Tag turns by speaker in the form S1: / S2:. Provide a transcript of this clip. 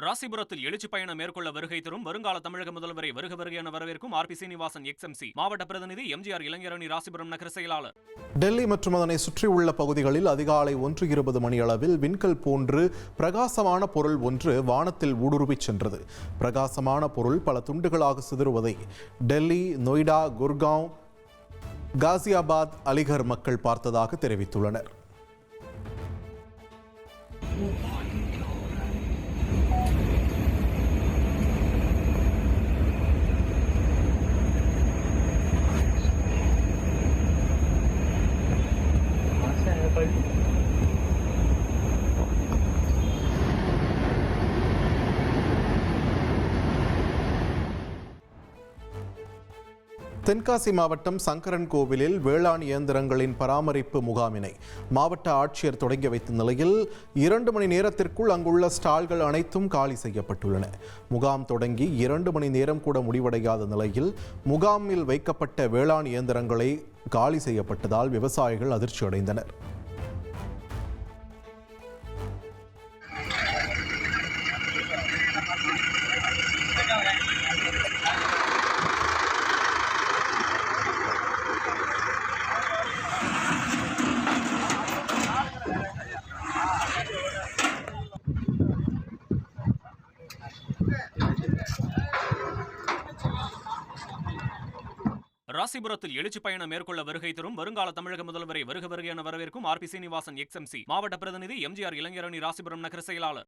S1: ராசிபுரத்தில் எழுச்சி பயணம் மேற்கொள்ள வருகை தரும் வருங்கால தமிழக முதல்வரை வருக வருக என வரவேற்கும் ஆர் பி சீனிவாசன் எக்ஸ்எம்சி மாவட்ட பிரதிநிதி எம்ஜிஆர் இளைஞரணி ராசிபுரம் நகர செயலாளர்.
S2: டெல்லி மற்றும் அதனை சுற்றியுள்ள பகுதிகளில் அதிகாலை 1:20 மணி அளவில் விண்கல் போன்று பிரகாசமான பொருள் ஒன்று வானத்தில் ஊடுருவிச் சென்றது. பிரகாசமான பொருள் பல துண்டுகளாக சிதறுவதை டெல்லி, நொய்டா, குர்காவ், காசியாபாத், அலிகர் மக்கள் பார்த்ததாக தெரிவித்துள்ளனர். தென்காசி மாவட்டம் சங்கரன் கோவிலில் வேளாண் இயந்திரங்களின் பராமரிப்பு முகாமினை மாவட்ட ஆட்சியர் தொடங்கி வைத்த நிலையில் 2 மணி நேரத்திற்குள் அங்குள்ள ஸ்டால்கள் அனைத்தும் காலி செய்யப்பட்டுள்ளன. முகாம் தொடங்கி 2 மணி நேரம் கூட முடிவடையாத நிலையில் முகாமில் வைக்கப்பட்ட வேளாண் இயந்திரங்களை காலி செய்யப்பட்டதால் விவசாயிகள் அதிர்ச்சி அடைந்தனர்.
S1: ராசிபுரத்தில் எழுச்சி பயணம் மேற்கொள்ள வருகை தரும் வருங்கால தமிழக முதல்வரை வருக வருக என வரவேற்கும் ஆர் பி சீனிவாசன் எக்ஸ்எம்சி மாவட்ட பிரதிநிதி எம்ஜிஆர் இளைஞரணி ராசிபுரம் நகர செயலாளர்.